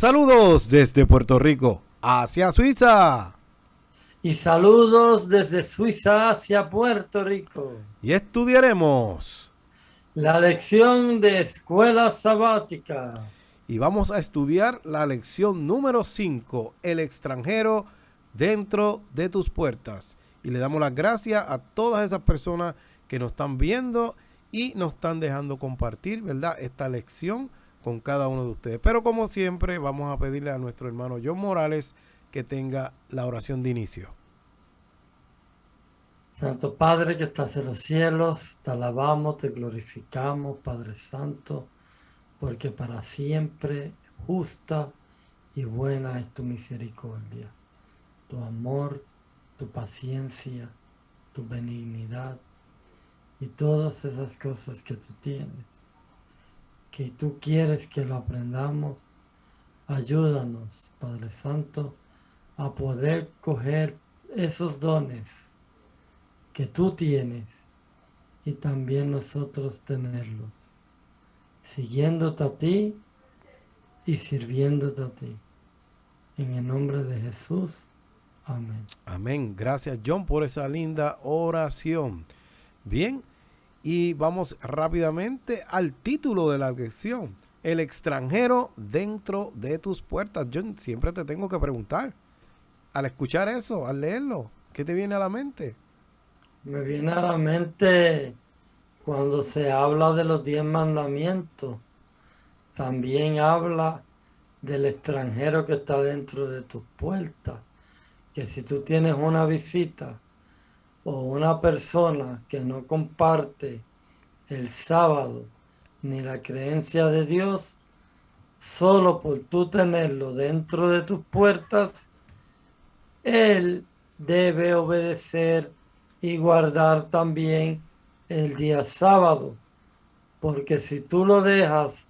Saludos desde Puerto Rico hacia Suiza. Y saludos desde Suiza hacia Puerto Rico. Y estudiaremos. La lección de escuela sabática. Y vamos a estudiar la lección número 5, el extranjero dentro de tus puertas. Y le damos las gracias a todas esas personas que nos están viendo y nos están dejando compartir, ¿verdad?, esta lección con cada uno de ustedes. Pero como siempre, vamos a pedirle a nuestro hermano John Morales que tenga la oración de inicio. Santo Padre que estás en los cielos, te alabamos, te glorificamos, Padre Santo, porque para siempre justa y buena es tu misericordia, tu amor, tu paciencia, tu benignidad y todas esas cosas que tú tienes, que tú quieres que lo aprendamos. Ayúdanos, Padre Santo, a poder coger esos dones que tú tienes y también nosotros tenerlos, siguiéndote a ti y sirviéndote a ti. En el nombre de Jesús, amén. Amén. Gracias, John, por esa linda oración. Bien, y vamos rápidamente al título de la lección. El extranjero dentro de tus puertas. Yo siempre te tengo que preguntar, al escuchar eso, al leerlo, ¿qué te viene a la mente? Me viene a la mente cuando se habla de los 10 mandamientos, también habla del extranjero que está dentro de tus puertas, que si tú tienes una visita o una persona que no comparte el sábado ni la creencia de Dios, solo por tú tenerlo dentro de tus puertas, él debe obedecer y guardar también el día sábado, porque si tú lo dejas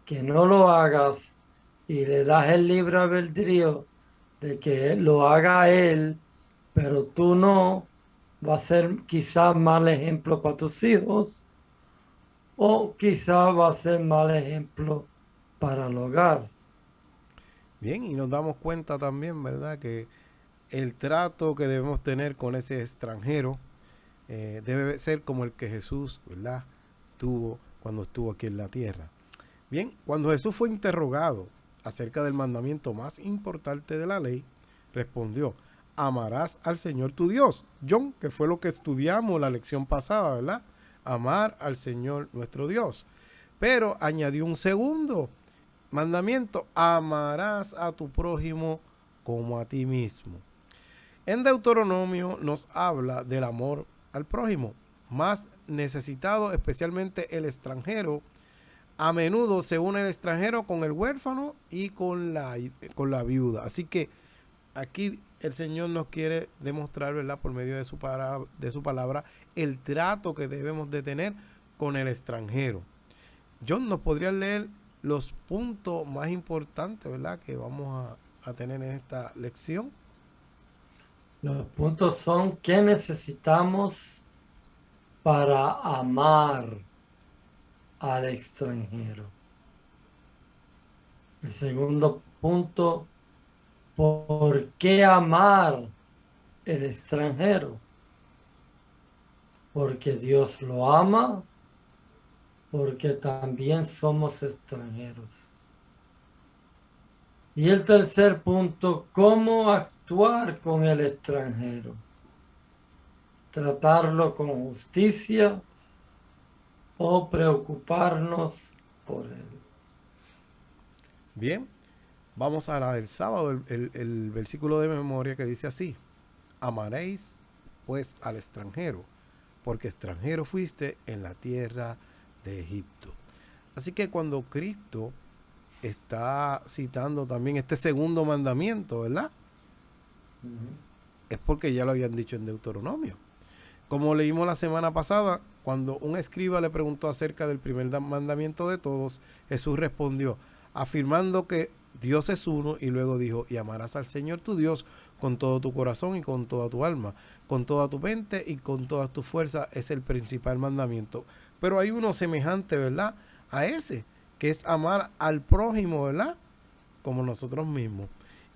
que no lo hagas y le das el libre albedrío de que lo haga él, pero tú no, va a ser quizás mal ejemplo para tus hijos o quizás va a ser mal ejemplo para el hogar. Bien, y nos damos cuenta también, ¿verdad?, que el trato que debemos tener con ese extranjero debe ser como el que Jesús, ¿verdad?, tuvo cuando estuvo aquí en la tierra. Bien, cuando Jesús fue interrogado acerca del mandamiento más importante de la ley, respondió: amarás al Señor tu Dios. John, que fue lo que estudiamos la lección pasada, ¿verdad? Amar al Señor nuestro Dios. Pero añadió un segundo mandamiento: amarás a tu prójimo como a ti mismo. En Deuteronomio nos habla del amor al prójimo, más necesitado, especialmente el extranjero. A menudo se une el extranjero con el huérfano y con la viuda. Así que aquí el Señor nos quiere demostrar, ¿verdad?, por medio de su palabra, el trato que debemos de tener con el extranjero. John, ¿nos podría leer los puntos más importantes, ¿verdad?, que vamos a tener en esta lección? Los puntos son: ¿qué necesitamos para amar al extranjero? El segundo punto: ¿por qué amar el extranjero? Porque Dios lo ama, porque también somos extranjeros. Y el tercer punto: ¿cómo actuar con el extranjero? ¿Tratarlo con justicia o preocuparnos por él? Bien, vamos a la del sábado, el versículo de memoria que dice así: amaréis pues al extranjero, porque extranjero fuiste en la tierra de Egipto. Así que cuando Cristo está citando también este segundo mandamiento, ¿verdad?, es porque ya lo habían dicho en Deuteronomio. Como leímos la semana pasada, cuando un escriba le preguntó acerca del primer mandamiento de todos, Jesús respondió afirmando que Dios es uno, y luego dijo: y amarás al Señor tu Dios con todo tu corazón y con toda tu alma, con toda tu mente y con todas tus fuerzas. Es el principal mandamiento. Pero hay uno semejante, ¿verdad?, a ese, que es amar al prójimo, ¿verdad?, como nosotros mismos.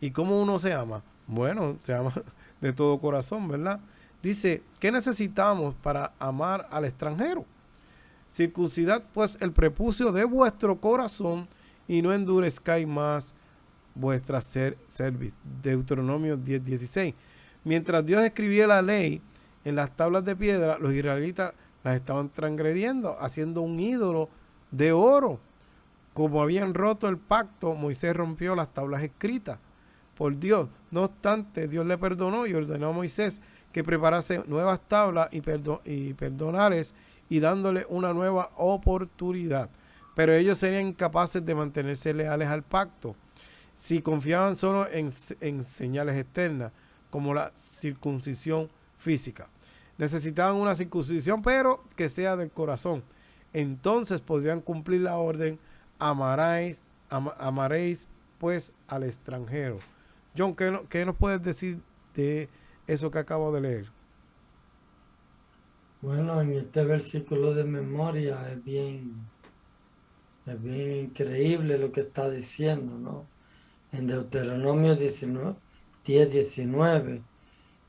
¿Y cómo uno se ama? Bueno, se ama de todo corazón, ¿verdad? Dice, ¿qué necesitamos para amar al extranjero? Circuncidad pues el prepucio de vuestro corazón y no endurezcáis más vuestra cerviz. Deuteronomio 10:16. Mientras Dios escribía la ley en las tablas de piedra, los israelitas las estaban transgrediendo, haciendo un ídolo de oro. Como habían roto el pacto, Moisés rompió las tablas escritas por Dios. No obstante, Dios le perdonó y ordenó a Moisés que preparase nuevas tablas y perdonales y dándole una nueva oportunidad. Pero ellos serían incapaces de mantenerse leales al pacto si confiaban solo en señales externas, como la circuncisión física. Necesitaban una circuncisión, pero que sea del corazón. Entonces podrían cumplir la orden, amaréis pues al extranjero. John, ¿qué nos puedes decir de eso que acabo de leer? Bueno, en este versículo de memoria es bien increíble lo que está diciendo, ¿no? En Deuteronomio 10:19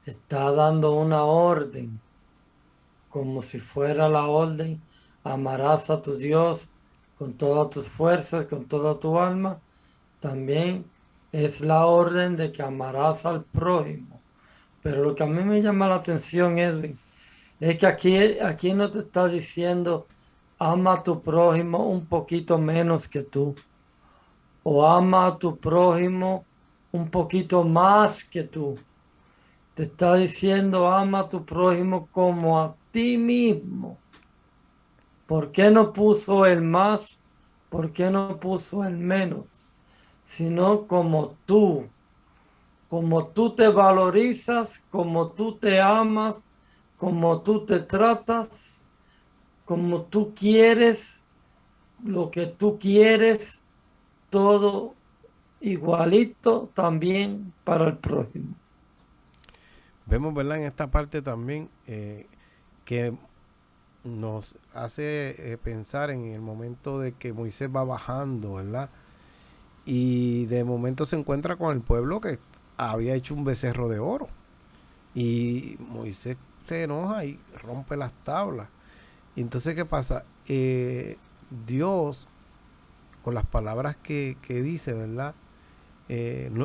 está dando una orden, como si fuera la orden, amarás a tu Dios con todas tus fuerzas, con toda tu alma. También es la orden de que amarás al prójimo. Pero lo que a mí me llama la atención, Edwin, es que aquí no te está diciendo ama a tu prójimo un poquito menos que tú, o ama a tu prójimo un poquito más que tú. Te está diciendo ama a tu prójimo como a ti mismo. ¿Por qué no puso el más? ¿Por qué no puso el menos? Sino como tú te valorizas, como tú te amas, como tú te tratas, como tú quieres, lo que tú quieres, todo igualito también para el prójimo. Vemos, ¿verdad? En esta parte también que nos hace pensar en el momento de que Moisés va bajando, ¿verdad? Y de momento se encuentra con el pueblo que había hecho un becerro de oro. Y Moisés se enoja y rompe las tablas. Y entonces, ¿qué pasa? Dios, con las palabras que dice, ¿verdad?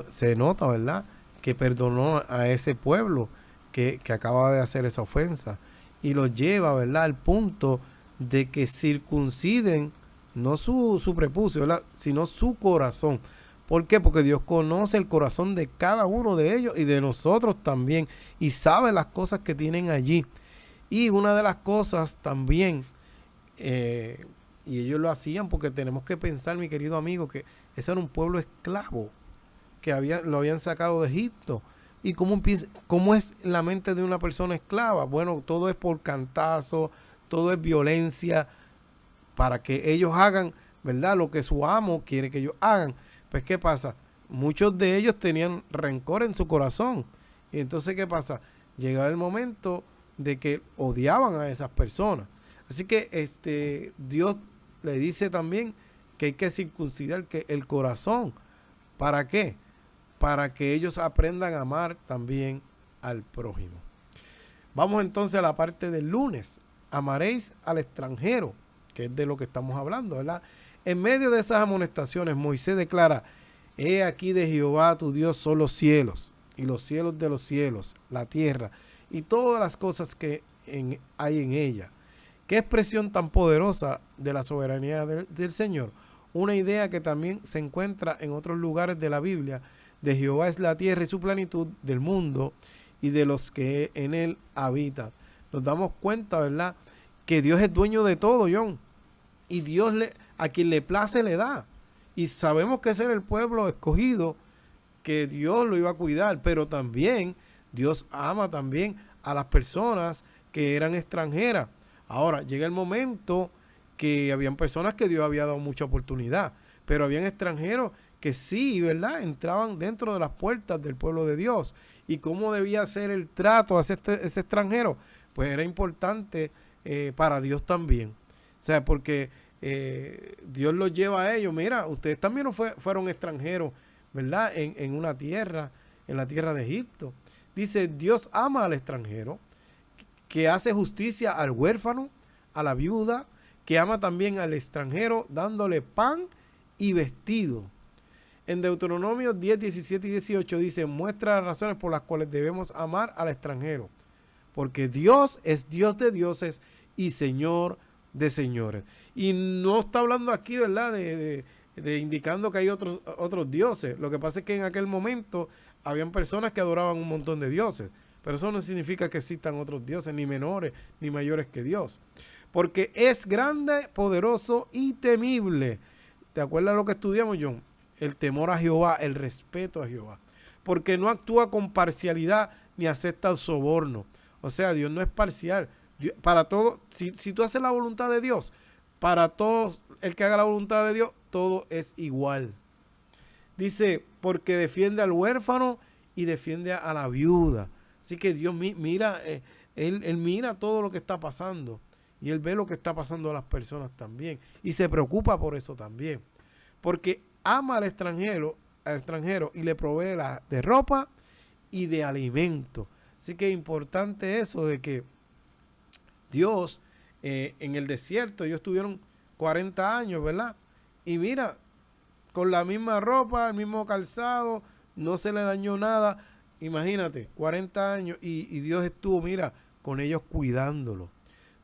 Se nota, ¿verdad? Que perdonó a ese pueblo que acaba de hacer esa ofensa. Y lo lleva, ¿verdad? Al punto de que circunciden no su prepucio, ¿verdad? Sino su corazón. ¿Por qué? Porque Dios conoce el corazón de cada uno de ellos y de nosotros también. Y sabe las cosas que tienen allí. Y una de las cosas también, y ellos lo hacían porque tenemos que pensar, mi querido amigo, que ese era un pueblo esclavo, que lo habían sacado de Egipto. ¿Y cómo es la mente de una persona esclava? Bueno, todo es por cantazo, todo es violencia, para que ellos hagan, ¿verdad? Lo que su amo quiere que ellos hagan. Pues, ¿qué pasa? Muchos de ellos tenían rencor en su corazón. Y entonces, ¿qué pasa? Llegaba el momento de que odiaban a esas personas. Así que Dios le dice también que hay que circuncidar el corazón. ¿Para qué? Para que ellos aprendan a amar también al prójimo. Vamos entonces a la parte del lunes. Amaréis al extranjero, que es de lo que estamos hablando, ¿verdad? En medio de esas amonestaciones, Moisés declara: he aquí de Jehová tu Dios son los cielos, y los cielos de los cielos, la tierra, y todas las cosas que hay en ella. Qué expresión tan poderosa de la soberanía del Señor. Una idea que también se encuentra en otros lugares de la Biblia. De Jehová es la tierra y su plenitud, del mundo y de los que en él habitan. Nos damos cuenta, ¿verdad?, que Dios es dueño de todo, John. Y Dios a quien le place le da. Y sabemos que ese era el pueblo escogido, que Dios lo iba a cuidar. Pero también Dios ama también a las personas que eran extranjeras. Ahora, llega el momento que habían personas que Dios había dado mucha oportunidad. Pero habían extranjeros que sí, ¿verdad?, entraban dentro de las puertas del pueblo de Dios. ¿Y cómo debía ser el trato hacia ese extranjero? Pues era importante para Dios también. O sea, porque Dios los lleva a ellos. Mira, ustedes también fueron extranjeros ¿verdad? En una tierra, en la tierra de Egipto. Dice, Dios ama al extranjero, que hace justicia al huérfano, a la viuda, que ama también al extranjero, dándole pan y vestido. En Deuteronomio 10, 17 y 18 dice, muestra las razones por las cuales debemos amar al extranjero, porque Dios es Dios de dioses y Señor de señores. Y no está hablando aquí, ¿verdad?, de indicando que hay otros dioses. Lo que pasa es que en aquel momento habían personas que adoraban un montón de dioses, pero eso no significa que existan otros dioses, ni menores ni mayores que Dios, porque es grande, poderoso y temible. ¿Te acuerdas lo que estudiamos, John? El temor a Jehová, el respeto a Jehová, porque no actúa con parcialidad ni acepta el soborno. O sea, Dios no es parcial. Para todo, si tú haces la voluntad de Dios, para todos el que haga la voluntad de Dios, todo es igual. Dice, porque defiende al huérfano y defiende a la viuda. Así que Dios mira, él mira todo lo que está pasando. Y Él ve lo que está pasando a las personas también. Y se preocupa por eso también. Porque ama al extranjero y le provee de ropa y de alimento. Así que es importante eso de que Dios, en el desierto, ellos tuvieron 40 años, ¿verdad? Y mira, con la misma ropa, el mismo calzado, no se le dañó nada. Imagínate, 40 años y Dios estuvo, mira, con ellos cuidándolo.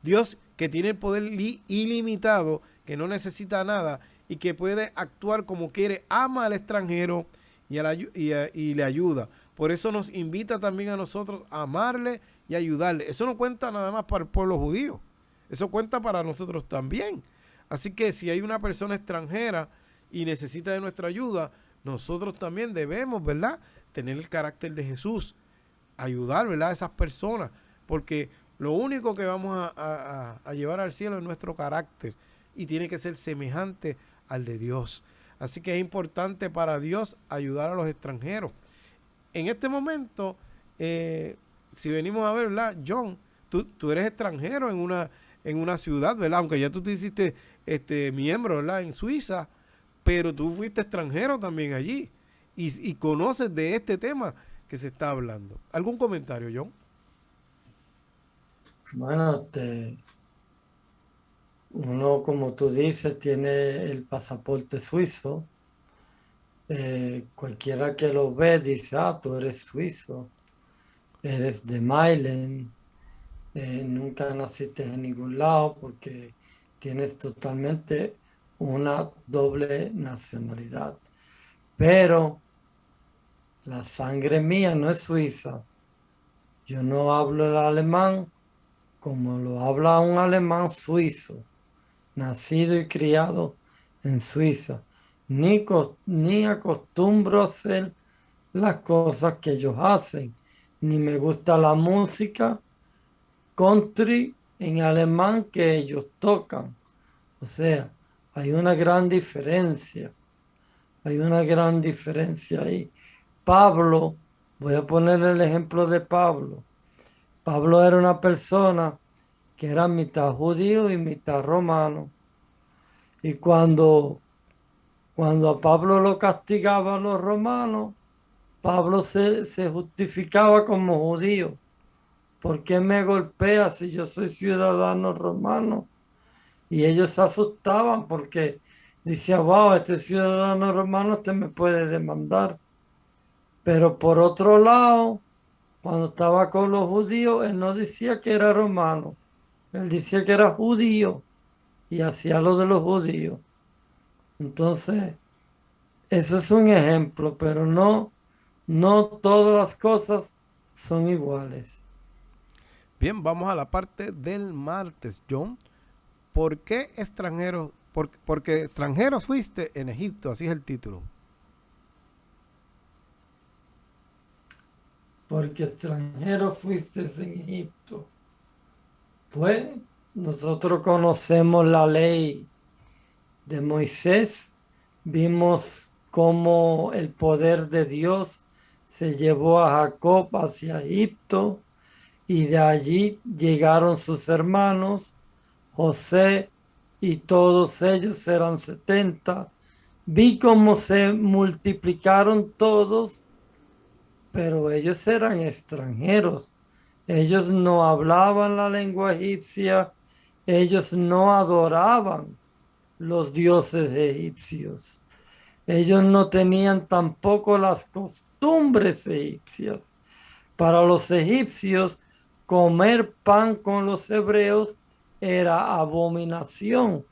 Dios que tiene el poder ilimitado, que no necesita nada y que puede actuar como quiere, ama al extranjero y le ayuda. Por eso nos invita también a nosotros a amarle y ayudarle. Eso no cuenta nada más para el pueblo judío, eso cuenta para nosotros también. Así que si hay una persona extranjera y necesita de nuestra ayuda, nosotros también debemos, ¿verdad?, tener el carácter de Jesús, ayudar, ¿verdad?, a esas personas, porque lo único que vamos a llevar al cielo es nuestro carácter y tiene que ser semejante al de Dios. Así que es importante para Dios ayudar a los extranjeros. En este momento, si venimos a ver, ¿verdad?, John, tú eres extranjero en una ciudad, ¿verdad?, aunque ya tú te hiciste miembro, ¿verdad?, en Suiza, pero tú fuiste extranjero también allí y conoces de este tema que se está hablando. ¿Algún comentario, John? Bueno, uno, como tú dices, tiene el pasaporte suizo. Cualquiera que lo ve dice, tú eres suizo, eres de Meilen, nunca naciste en ningún lado porque tienes totalmente una doble nacionalidad. Pero la sangre mía no es suiza. Yo no hablo el alemán como lo habla un alemán suizo, nacido y criado en Suiza. Ni acostumbro a hacer las cosas que ellos hacen, ni me gusta la música country en alemán que ellos tocan. O sea, hay una gran diferencia. Hay una gran diferencia ahí. Pablo, voy a poner el ejemplo de Pablo. Pablo era una persona que era mitad judío y mitad romano. Y cuando a Pablo lo castigaban los romanos, Pablo se justificaba como judío. ¿Por qué me golpea si yo soy ciudadano romano? Y ellos se asustaban porque decían, wow, este ciudadano romano me puede demandar. Pero por otro lado, cuando estaba con los judíos, él no decía que era romano, él decía que era judío y hacía lo de los judíos. Entonces, eso es un ejemplo, pero no todas las cosas son iguales. Bien, vamos a la parte del martes, John. ¿Por qué extranjeros? Porque extranjeros fuiste en Egipto, así es el título. Porque extranjero fuiste en Egipto. Pues nosotros conocemos la ley de Moisés, vimos cómo el poder de Dios se llevó a Jacob hacia Egipto y de allí llegaron sus hermanos, José, y todos ellos eran 70, Vi cómo se multiplicaron todos, pero ellos eran extranjeros. Ellos no hablaban la lengua egipcia, ellos no adoraban los dioses egipcios. Ellos no tenían tampoco las costumbres egipcias. Para los egipcios, comer pan con los hebreos era abominación.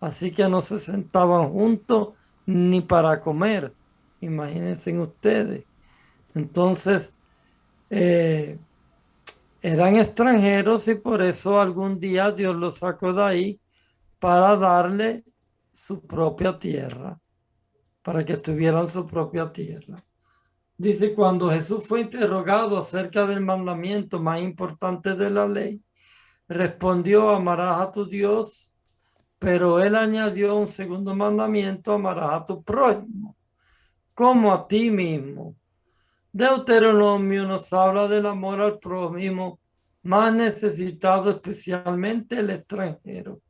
Así que no se sentaban juntos ni para comer. Imagínense ustedes. Entonces, eh, eran extranjeros y por eso algún día Dios los sacó de ahí para darle su propia tierra, para que tuvieran su propia tierra. Dice, cuando Jesús fue interrogado acerca del mandamiento más importante de la ley, respondió, amarás a tu Dios, pero él añadió un segundo mandamiento, amarás a tu prójimo, como a ti mismo. Deuteronomio nos habla del amor al prójimo más necesitado, especialmente el extranjero.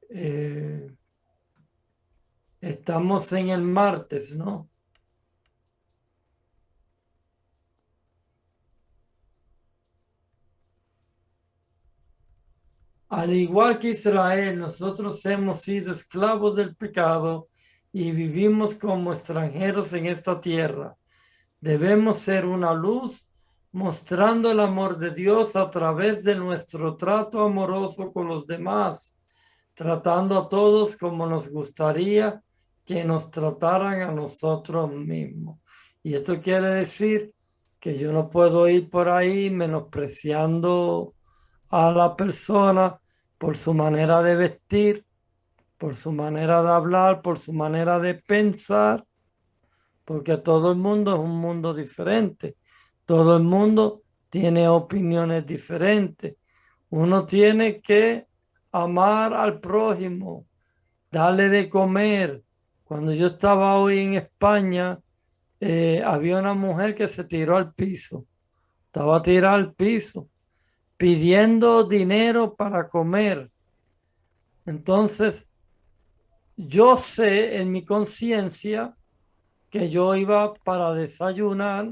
Eh, Estamos en el martes, ¿no? Al igual que Israel, nosotros hemos sido esclavos del pecado y vivimos como extranjeros en esta tierra. Debemos ser una luz mostrando el amor de Dios a través de nuestro trato amoroso con los demás, tratando a todos como nos gustaría que nos trataran a nosotros mismos. Y esto quiere decir que yo no puedo ir por ahí menospreciando a la persona por su manera de vestir, por su manera de hablar, por su manera de pensar, porque todo el mundo es un mundo diferente. Todo el mundo tiene opiniones diferentes. Uno tiene que amar al prójimo, darle de comer. Cuando yo estaba hoy en España, había una mujer que se tiró al piso. Estaba tirada al piso, pidiendo dinero para comer. Entonces, yo sé en mi conciencia que yo iba para desayunar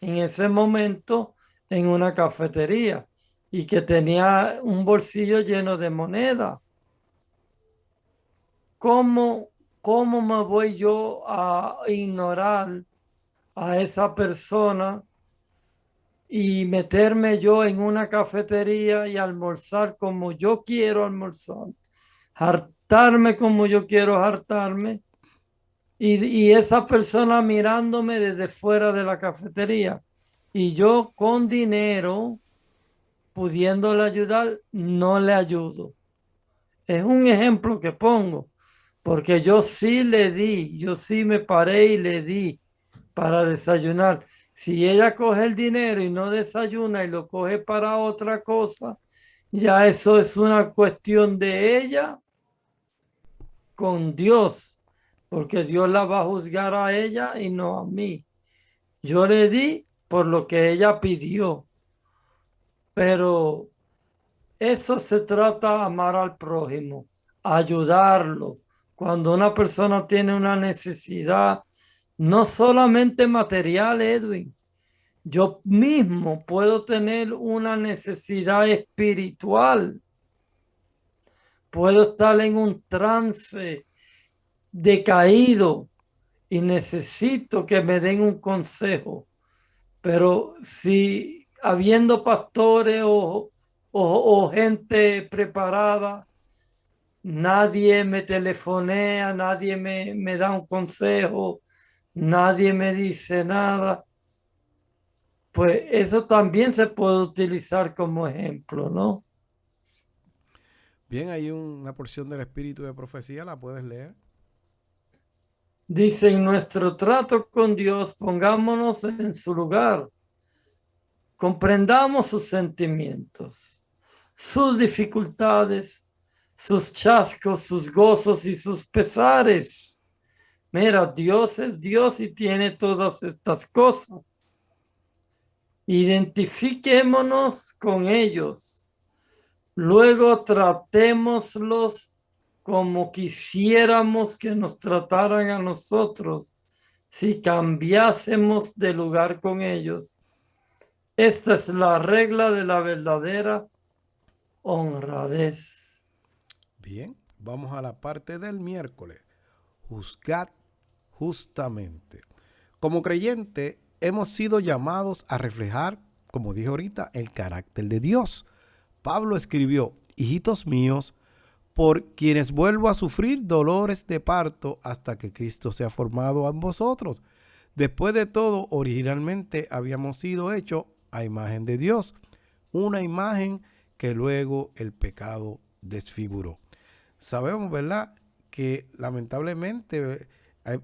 en ese momento en una cafetería y que tenía un bolsillo lleno de moneda. ¿Cómo, cómo me voy yo a ignorar a esa persona y meterme yo en una cafetería y almorzar como yo quiero almorzar, hartarme como yo quiero hartarme y esa persona mirándome desde fuera de la cafetería y yo con dinero pudiéndole ayudar, no le ayudo? Es un ejemplo que pongo, porque yo sí le di, yo sí me paré y le di para desayunar. Si ella coge el dinero y no desayuna y lo coge para otra cosa, ya eso es una cuestión de ella con Dios, porque Dios la va a juzgar a ella y no a mí. Yo le di por lo que ella pidió, pero eso se trata de amar al prójimo, ayudarlo. Cuando una persona tiene una necesidad, no solamente material, Edwin, yo mismo puedo tener una necesidad espiritual, puedo estar en un trance decaído y necesito que me den un consejo. Pero si habiendo pastores o gente preparada, nadie me telefonea, nadie me da un consejo, nadie me dice nada, pues eso también se puede utilizar como ejemplo, ¿no? Bien, hay una porción del espíritu de profecía, la puedes leer. Dice, en nuestro trato con Dios, pongámonos en su lugar, comprendamos sus sentimientos, sus dificultades, sus chascos, sus gozos y sus pesares. Mira, Dios es Dios y tiene todas estas cosas. Identifiquémonos con ellos. Luego tratémoslos como quisiéramos que nos trataran a nosotros si cambiásemos de lugar con ellos. Esta es la regla de la verdadera honradez. Bien, vamos a la parte del miércoles. Juzgad justamente. Como creyente, hemos sido llamados a reflejar, como dije ahorita, el carácter de Dios. Pablo escribió: hijitos míos, por quienes vuelvo a sufrir dolores de parto hasta que Cristo sea formado en vosotros. Después de todo, originalmente habíamos sido hechos a imagen de Dios, una imagen que luego el pecado desfiguró. Sabemos, ¿verdad?, que lamentablemente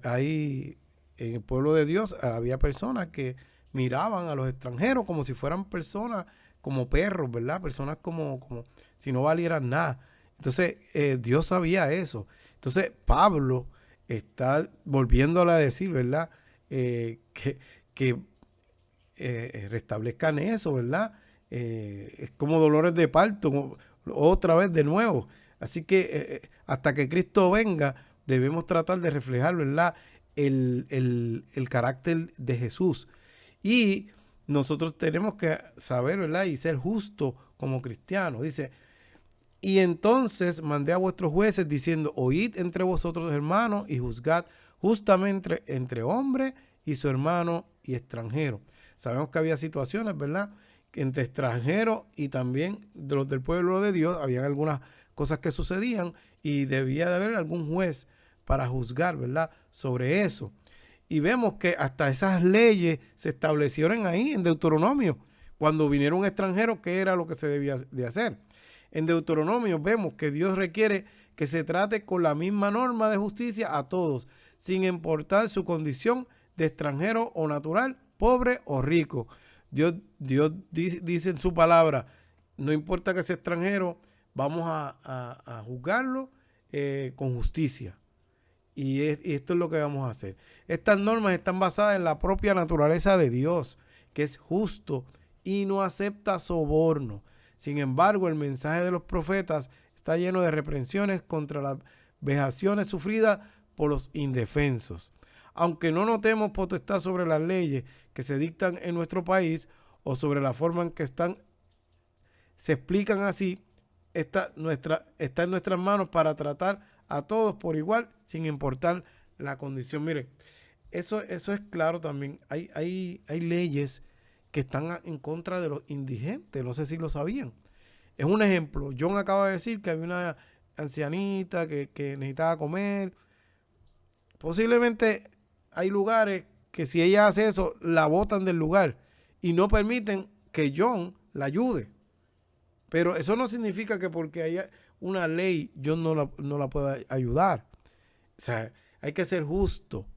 hay en el pueblo de Dios había personas que miraban a los extranjeros como si fueran personas, como perros, ¿verdad? Personas como si no valieran nada. Entonces, Dios sabía eso. Entonces, Pablo está volviéndole a decir, ¿verdad? Que restablezcan eso, ¿verdad? Es como dolores de parto, otra vez de nuevo. Así que hasta que Cristo venga, debemos tratar de reflejar, ¿verdad?, el carácter de Jesús. Y nosotros tenemos que saber, ¿verdad?, y ser justos como cristianos. Dice: y entonces mandé a vuestros jueces diciendo: oíd entre vosotros, hermanos, y juzgad justamente entre hombre y su hermano y extranjero. Sabemos que había situaciones, ¿verdad?, que entre extranjeros y también de los del pueblo de Dios, habían algunas cosas que sucedían y debía de haber algún juez para juzgar, ¿verdad?, sobre eso. Y vemos que hasta esas leyes se establecieron ahí en Deuteronomio. Cuando vinieron extranjeros, ¿qué era lo que se debía de hacer? En Deuteronomio vemos que Dios requiere que se trate con la misma norma de justicia a todos, sin importar su condición de extranjero o natural, pobre o rico. Dios dice en su palabra: no importa que sea extranjero, vamos a juzgarlo con justicia. Y esto es lo que vamos a hacer. Estas normas están basadas en la propia naturaleza de Dios, que es justo y no acepta soborno. Sin embargo, el mensaje de los profetas está lleno de reprensiones contra las vejaciones sufridas por los indefensos. Aunque no notemos potestad sobre las leyes que se dictan en nuestro país o sobre la forma en que se explican así, está en nuestras manos para tratar a todos por igual, sin importar la condición. Mire, eso es claro también. Hay leyes que están en contra de los indigentes. No sé si lo sabían. Es un ejemplo. John acaba de decir que había una ancianita que necesitaba comer. Posiblemente hay lugares que si ella hace eso, la botan del lugar y no permiten que John la ayude. Pero eso no significa que porque haya una ley, John no la pueda ayudar. O sea, hay que ser justo.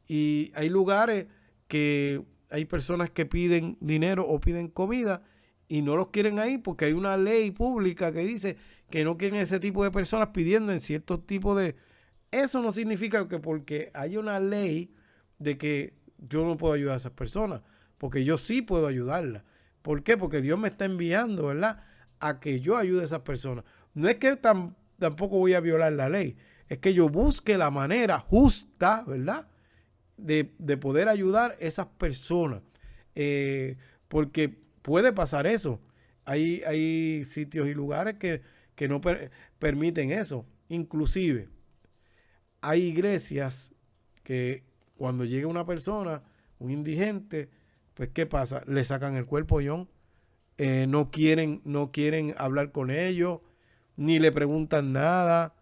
Y hay lugares que hay personas que piden dinero o piden comida y no los quieren ahí porque hay una ley pública que dice que no quieren ese tipo de personas pidiendo en ciertos tipos de... Eso no significa que porque hay una ley de que yo no puedo ayudar a esas personas, porque yo sí puedo ayudarlas. ¿Por qué? Porque Dios me está enviando, ¿verdad?, a que yo ayude a esas personas. No es que tampoco voy a violar la ley, es que yo busque la manera justa, ¿verdad?, de poder ayudar a esas personas. Porque puede pasar eso. Hay sitios y lugares que no permiten eso. Inclusive, hay iglesias que cuando llega una persona, un indigente, pues ¿qué pasa? Le sacan el cuerpo, John. No quieren hablar con ellos, ni le preguntan nada,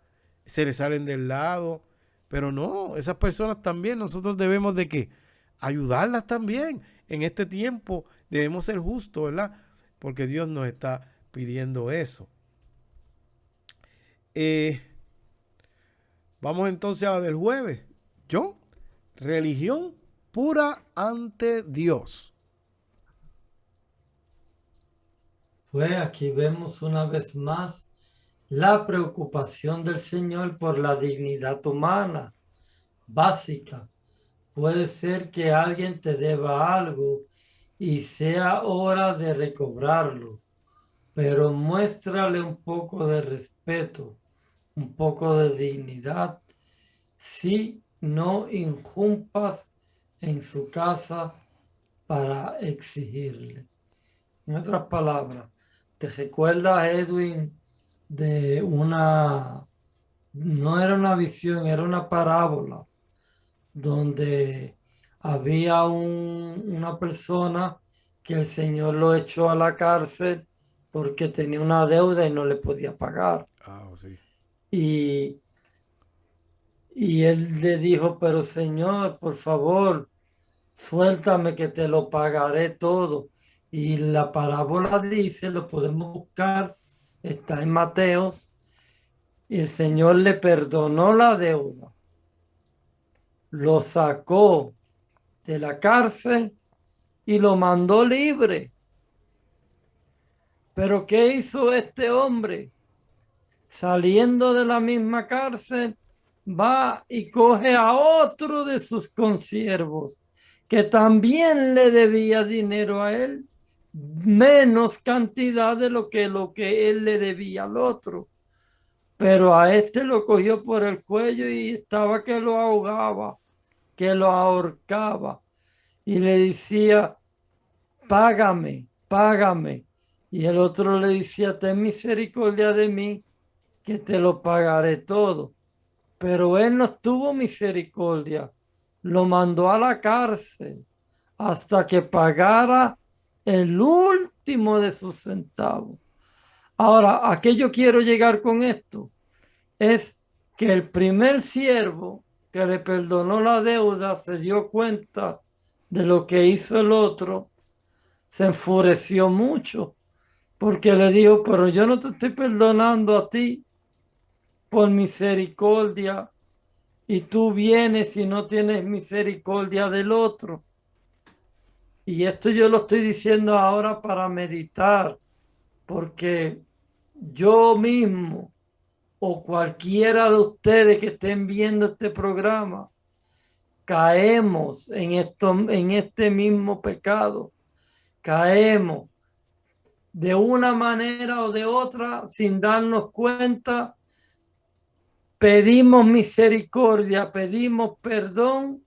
se le salen del lado. Pero no, esas personas también nosotros debemos de ¿qué? Ayudarlas también. En este tiempo debemos ser justos, ¿verdad? Porque Dios nos está pidiendo eso. Vamos entonces a la del jueves. John, religión pura ante Dios. Pues aquí vemos una vez más la preocupación del Señor por la dignidad humana básica. Puede ser que alguien te deba algo y sea hora de recobrarlo, pero muéstrale un poco de respeto, un poco de dignidad, si no irrumpas en su casa para exigirle. En otras palabras, ¿te recuerdas, Edwin, de no era una visión, era una parábola, donde había una persona que el Señor lo echó a la cárcel porque tenía una deuda y no le podía pagar? Ah, sí. Y, y él le dijo, pero Señor, por favor, suéltame que te lo pagaré todo. Y la parábola dice, lo podemos buscar, está en Mateos, y el Señor le perdonó la deuda, lo sacó de la cárcel y lo mandó libre. Pero ¿qué hizo este hombre? Saliendo de la misma cárcel, va y coge a otro de sus consiervos, que también le debía dinero a él, menos cantidad de lo que él le debía al otro. Pero a este lo cogió por el cuello y estaba que lo ahogaba, que lo ahorcaba. Y le decía, págame, págame. Y el otro le decía, ten misericordia de mí, que te lo pagaré todo. Pero él no tuvo misericordia, lo mandó a la cárcel hasta que pagara el último de sus centavos. Ahora, ¿a qué yo quiero llegar con esto? Es que el primer siervo que le perdonó la deuda se dio cuenta de lo que hizo el otro, se enfureció mucho porque le dijo, pero yo no te estoy perdonando a ti por misericordia y tú vienes y no tienes misericordia del otro. Y esto yo lo estoy diciendo ahora para meditar, porque yo mismo o cualquiera de ustedes que estén viendo este programa, caemos en este mismo pecado, caemos de una manera o de otra sin darnos cuenta, pedimos misericordia, pedimos perdón,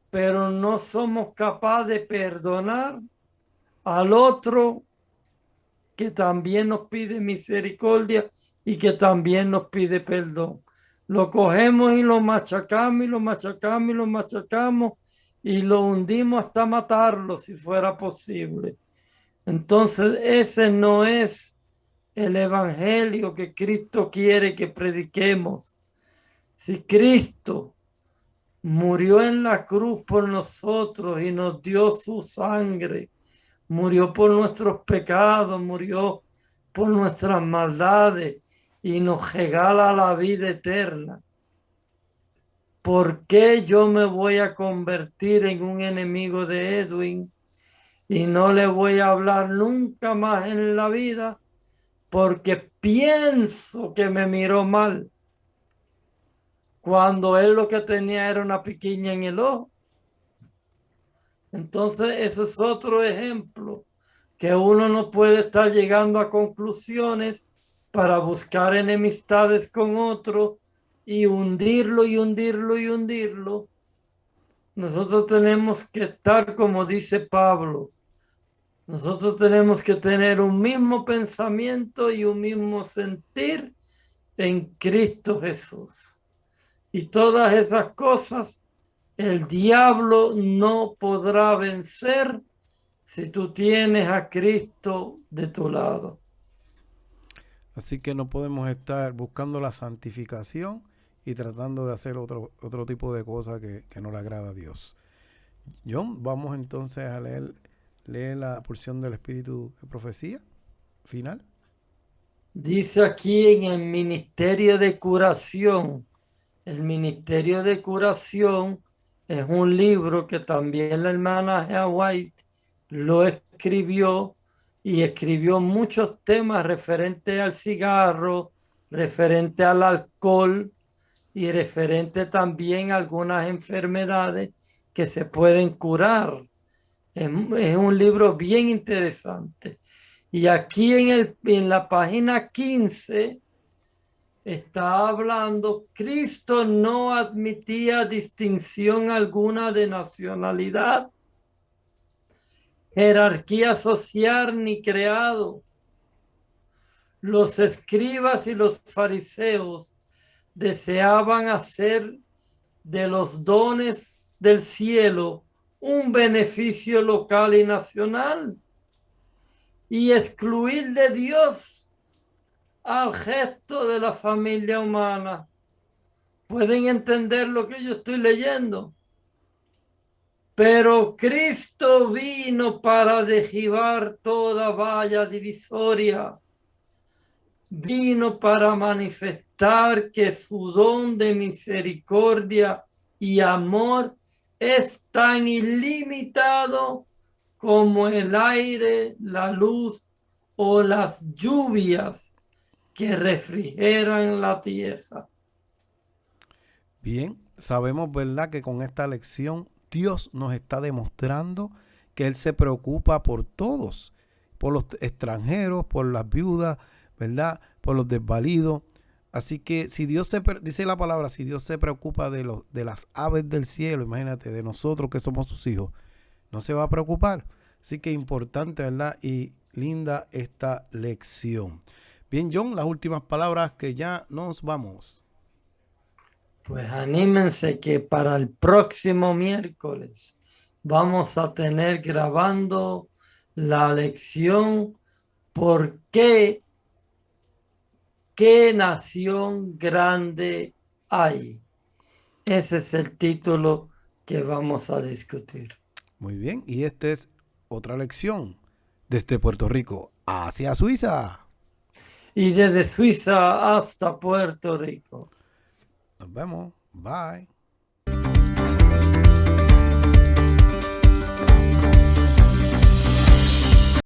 pero no somos capaces de perdonar al otro que también nos pide misericordia y que también nos pide perdón. Lo cogemos y lo machacamos y lo machacamos y lo machacamos y lo hundimos hasta matarlo si fuera posible. Entonces ese no es el evangelio que Cristo quiere que prediquemos. Si Cristo murió en la cruz por nosotros y nos dio su sangre, murió por nuestros pecados, murió por nuestras maldades y nos regala la vida eterna. ¿Por qué yo me voy a convertir en un enemigo de Edwin y no le voy a hablar nunca más en la vida porque pienso que me miró mal cuando él lo que tenía era una piquiña en el ojo? Entonces, eso es otro ejemplo, que uno no puede estar llegando a conclusiones para buscar enemistades con otro y hundirlo y hundirlo y hundirlo. Nosotros tenemos que estar, como dice Pablo, nosotros tenemos que tener un mismo pensamiento y un mismo sentir en Cristo Jesús. Y todas esas cosas el diablo no podrá vencer si tú tienes a Cristo de tu lado. Así que no podemos estar buscando la santificación y tratando de hacer otro tipo de cosas que no le agrada a Dios. John, vamos entonces a leer la porción del Espíritu de Profecía final. Dice aquí en el Ministerio de Curación. El Ministerio de Curación es un libro que también la hermana Ea White lo escribió y escribió muchos temas referentes al cigarro, referente al alcohol y referente también a algunas enfermedades que se pueden curar. Es un libro bien interesante. Y aquí en la página 15 está hablando, Cristo no admitía distinción alguna de nacionalidad, jerarquía social ni creado. Los escribas y los fariseos deseaban hacer de los dones del cielo un beneficio local y nacional y excluir de Dios al gesto de la familia humana. ¿Pueden entender lo que yo estoy leyendo? Pero Cristo vino para derribar toda valla divisoria. Vino para manifestar que su don de misericordia y amor es tan ilimitado como el aire, la luz o las lluvias que refrigeran la tierra. Bien, sabemos, ¿verdad?, que con esta lección Dios nos está demostrando que Él se preocupa por todos, por los extranjeros, por las viudas, ¿verdad?, por los desvalidos. Así que si Dios dice la palabra, si Dios se preocupa de las aves del cielo, imagínate, de nosotros que somos sus hijos, no se va a preocupar. Así que importante, ¿verdad?, y linda esta lección. Bien, John, las últimas palabras que ya nos vamos. Pues anímense que para el próximo miércoles vamos a tener grabando la lección ¿Por qué? ¿Qué nación grande hay? Ese es el título que vamos a discutir. Muy bien, y esta es otra lección desde Puerto Rico hacia Suiza. Y desde Suiza hasta Puerto Rico. Nos vemos. Bye.